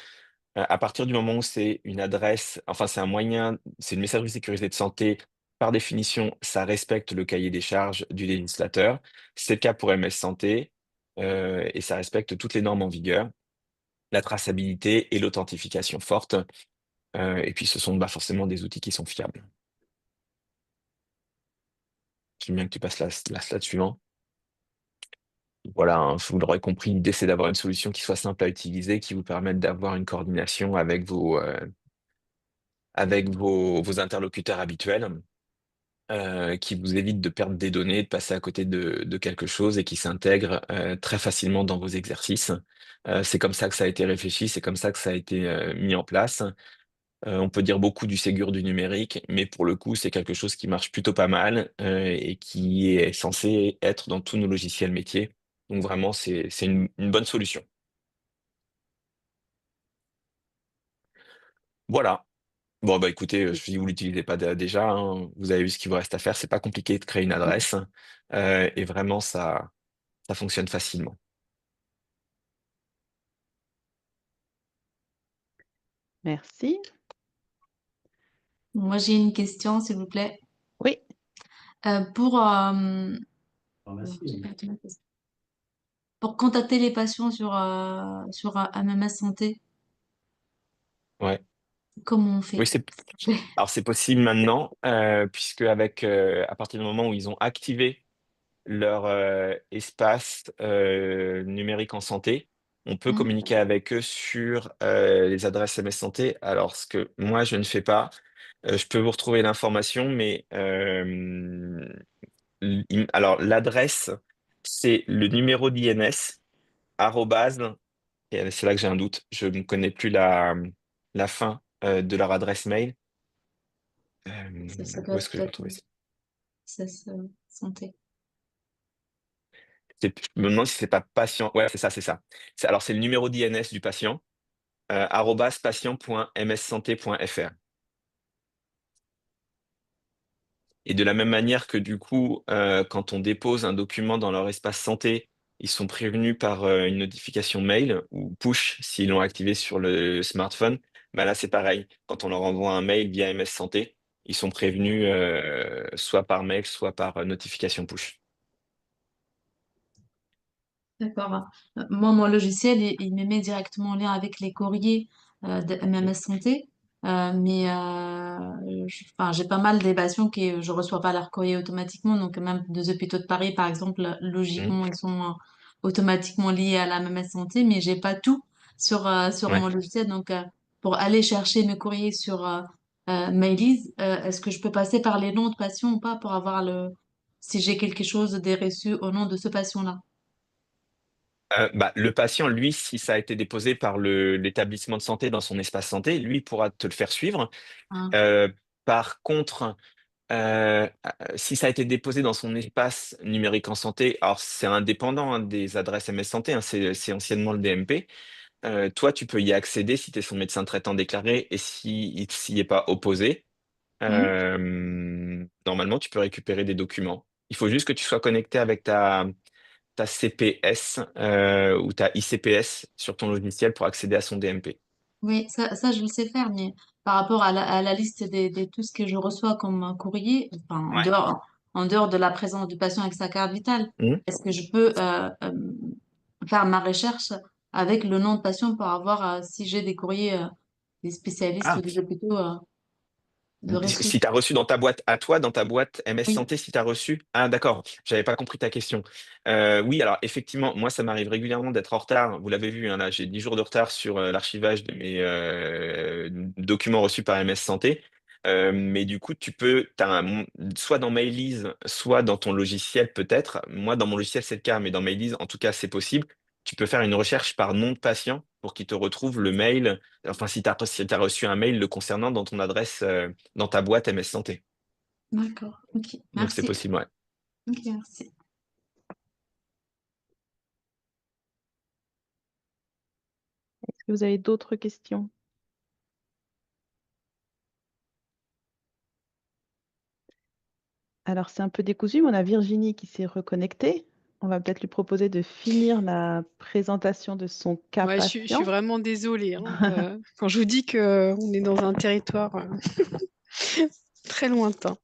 à partir du moment où c'est une adresse, enfin c'est un moyen, c'est une messagerie sécurisée de santé, par définition, ça respecte le cahier des charges du législateur. C'est le cas pour MS Santé, et ça respecte toutes les normes en vigueur, la traçabilité et l'authentification forte. Et puis ce sont forcément des outils qui sont fiables. J'aime bien que tu passes la slide suivante. Voilà, hein, vous l'aurez compris, l'idée c'est d'avoir une solution qui soit simple à utiliser, qui vous permette d'avoir une coordination avec vos interlocuteurs habituels, qui vous évite de perdre des données, de passer à côté de quelque chose et qui s'intègre très facilement dans vos exercices. C'est comme ça que ça a été réfléchi, c'est comme ça que ça a été mis en place. On peut dire beaucoup du Ségur du numérique, mais pour le coup, c'est quelque chose qui marche plutôt pas mal et qui est censé être dans tous nos logiciels métiers. Donc vraiment, c'est une bonne solution. Voilà. Bon, bah écoutez, si vous l'utilisez pas déjà, hein, vous avez vu ce qu'il vous reste à faire. C'est pas compliqué de créer une adresse et vraiment, ça fonctionne facilement. Merci. Moi, j'ai une question, s'il vous plaît. Oui. Pour j'ai perdu ma question. Pour contacter les patients sur MMS Santé, Ouais. comment on fait? Oui, alors c'est possible maintenant, puisque à partir du moment où ils ont activé leur espace numérique en santé, on peut Hein. communiquer avec eux sur les adresses MS Santé. Alors, ce que moi, je ne fais pas, je peux vous retrouver l'information, mais alors l'adresse, c'est le numéro d'INS, arrobase, et c'est là que j'ai un doute, je ne connais plus la fin de leur adresse mail. Ça doit Où est-ce être que je vais peut-être retrouver ça? SS Santé. Je me demande si c'est pas patient. Ouais, c'est ça, c'est ça. Alors, c'est le numéro d'INS du patient, arobase patient.mssanté.fr. Et de la même manière que du coup, quand on dépose un document dans leur espace santé, ils sont prévenus par une notification mail ou push s'ils l'ont activé sur le smartphone. Bah là, c'est pareil. Quand on leur envoie un mail via MS Santé, ils sont prévenus soit par mail, soit par notification push. D'accord. Moi, mon logiciel, il me met directement en lien avec les courriers de MMS Santé. Mais enfin, j'ai pas mal des patients que je reçois pas leur courrier automatiquement. Donc, même des hôpitaux de Paris, par exemple, Hmm. logiquement, ils sont automatiquement liés à la MMS Santé, mais j'ai pas tout sur Ouais. mon logiciel. Donc, pour aller chercher mes courriers sur Mailiz, est-ce que je peux passer par les noms de patients ou pas pour avoir si j'ai quelque chose des reçus au nom de ce patient-là? Bah, le patient, lui, si ça a été déposé par l'établissement de santé dans son espace santé, lui pourra te le faire suivre. Hein. Euh, Par contre, si ça a été déposé dans son espace numérique en santé, alors c'est indépendant hein, des adresses MS Santé, hein, c'est anciennement le DMP. Toi, tu peux y accéder si tu es son médecin traitant déclaré et s'il s'y est pas opposé. Hmm. Normalement, tu peux récupérer des documents. Il faut juste que tu sois connecté avec ta CPS ou ta ICPS sur ton logiciel pour accéder à son DMP. Oui, ça, je le sais faire, mais par rapport à la liste des tout ce que je reçois comme un courrier, enfin, Ouais. en dehors de la présence du patient avec sa carte vitale, Mhm. est-ce que je peux faire ma recherche avec le nom de patient pour avoir si j'ai des courriers des spécialistes ou Ah, des hôpitaux de reçus? si tu as reçu dans ta boîte à toi, dans ta boîte MS Oui. Santé, si tu as reçu. Ah, d'accord, j'avais pas compris ta question. Oui, alors effectivement, moi, ça m'arrive régulièrement d'être en retard. Vous l'avez vu, hein, là, j'ai 10 jours de retard sur l'archivage de mes documents reçus par MS Santé. Mais du coup, soit dans Mailise, soit dans ton logiciel peut-être. Moi, dans mon logiciel, c'est le cas, mais dans Mailise, en tout cas, c'est possible. Tu peux faire une recherche par nom de patient pour qu'il te retrouve le mail. Enfin, si t'as reçu un mail le concernant dans ton adresse dans ta boîte MS Santé. D'accord. Ok. Donc c'est Merci. possible, ouais. Ok, merci. Est-ce que vous avez d'autres questions? Alors, c'est un peu décousu, mais on a Virginie qui s'est reconnectée. On va peut-être lui proposer de finir la présentation de son cas Ouais, je suis patient. vraiment désolée, hein, quand je vous dis qu'on est dans un territoire très lointain.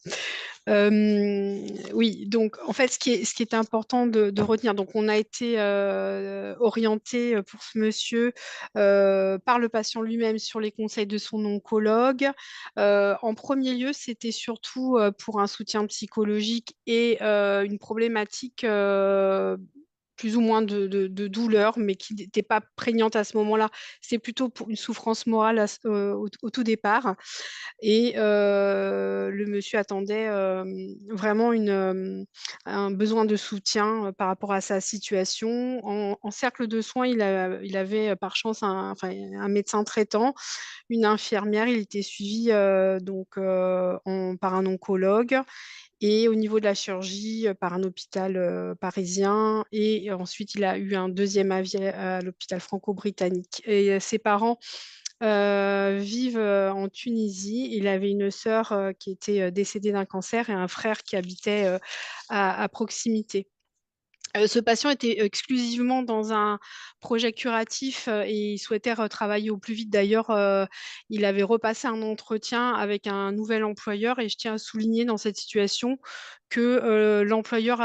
Oui, donc en fait, ce qui est important de retenir, donc on a été orienté pour ce monsieur par le patient lui-même sur les conseils de son oncologue. En premier lieu, c'était surtout pour un soutien psychologique et une problématique plus ou moins de douleur, mais qui n'était pas prégnante à ce moment-là. C'est plutôt pour une souffrance morale au tout départ. Et le monsieur attendait vraiment un besoin de soutien par rapport à sa situation. En cercle de soins, il avait par chance enfin, un médecin traitant, une infirmière. Il était suivi par un oncologue. Et au niveau de la chirurgie, par un hôpital parisien. Et ensuite, il a eu un deuxième avis à l'hôpital franco-britannique. Et ses parents vivent en Tunisie. Il avait une sœur qui était décédée d'un cancer et un frère qui habitait à proximité. Ce patient était exclusivement dans un projet curatif et il souhaitait retravailler au plus vite. D'ailleurs, il avait repassé un entretien avec un nouvel employeur et je tiens à souligner dans cette situation que l'employeur,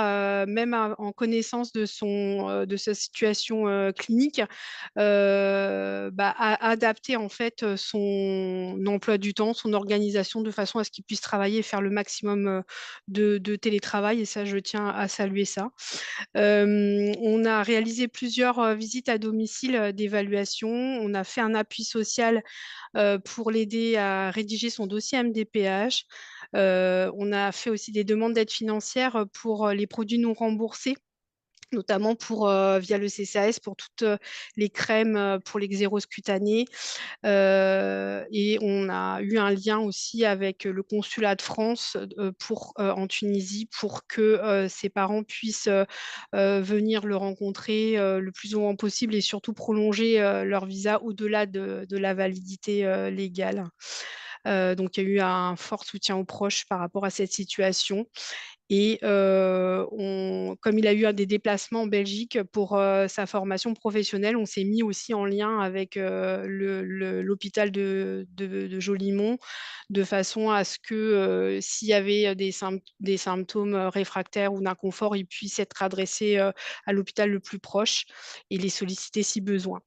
même en connaissance de sa situation clinique, a adapté en fait son emploi du temps, son organisation de façon à ce qu'il puisse travailler et faire le maximum de télétravail. Et ça, je tiens à saluer ça. On a réalisé plusieurs visites à domicile d'évaluation. On a fait un appui social pour l'aider à rédiger son dossier MDPH. On a fait aussi des demandes d'aide financière pour les produits non remboursés, notamment via le CCAS pour toutes les crèmes pour l'eczérose cutanée. Et on a eu un lien aussi avec le consulat de France en Tunisie pour que ses parents puissent venir le rencontrer le plus souvent possible et surtout prolonger leur visa au-delà de la validité légale. Donc, il y a eu un fort soutien aux proches par rapport à cette situation. Et comme il a eu des déplacements en Belgique pour sa formation professionnelle, on s'est mis aussi en lien avec l'hôpital de Jolimont, de façon à ce que s'il y avait des symptômes réfractaires ou d'inconfort, ils puissent être adressés à l'hôpital le plus proche et les solliciter si besoin.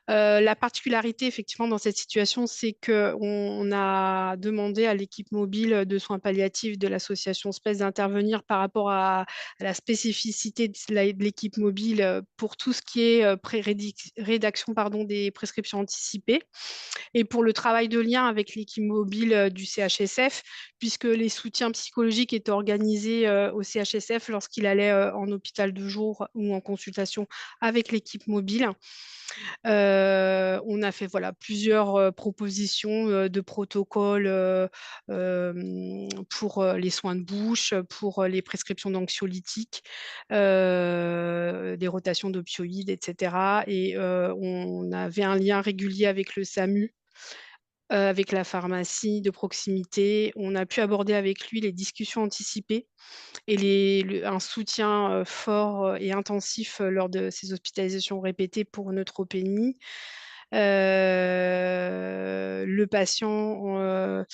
La particularité, effectivement, dans cette situation, c'est qu'on a demandé à l'équipe mobile de soins palliatifs de l'association SPES d'intervenir par rapport à la spécificité de l'équipe mobile pour tout ce qui est rédaction des prescriptions anticipées et pour le travail de lien avec l'équipe mobile du CHSF, puisque les soutiens psychologiques étaient organisés au CHSF lorsqu'il allait en hôpital de jour ou en consultation avec l'équipe mobile. On a fait plusieurs propositions de protocoles pour les soins de bouche, pour les prescriptions d'anxiolytiques, des rotations d'opioïdes, etc. Et on avait un lien régulier avec le SAMU, avec la pharmacie de proximité. On a pu aborder avec lui les discussions anticipées et un soutien fort et intensif lors de ces hospitalisations répétées pour neutropénie. Le patient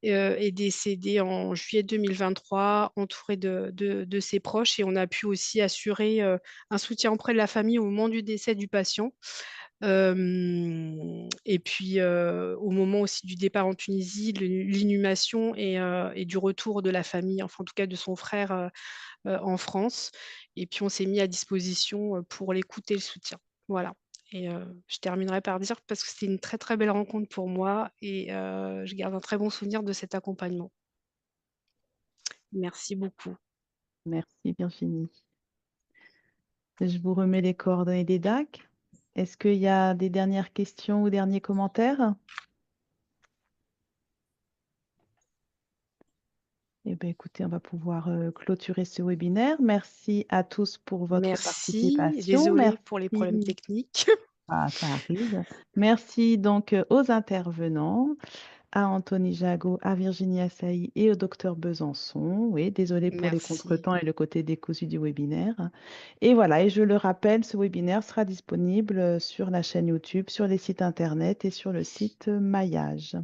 est décédé en juillet 2023, entouré de ses proches, et on a pu aussi assurer un soutien auprès de la famille au moment du décès du patient. Et puis au moment aussi du départ en Tunisie, de l'inhumation et du retour de la famille, enfin en tout cas de son frère en France. Et puis on s'est mis à disposition pour l'écoute et le soutien. Voilà. Et je terminerai par dire, parce que c'était une très très belle rencontre pour moi et je garde un très bon souvenir de cet accompagnement. Merci beaucoup. Merci Virginie. Je vous remets les coordonnées des DAC. Est-ce qu'il y a des dernières questions ou derniers commentaires? Eh bien, écoutez, on va pouvoir clôturer ce webinaire. Merci à tous pour votre Merci. participation. Désolée pour les problèmes Merci. techniques. Ah, ça arrive. Merci donc aux intervenants, à Anthony Jagot, à Virginie Assaï et au docteur Besançon. Oui, désolé pour les Merci. contretemps et le côté décousu du webinaire. Et voilà, et je le rappelle, ce webinaire sera disponible sur la chaîne YouTube, sur les sites internet et sur le site Maillage.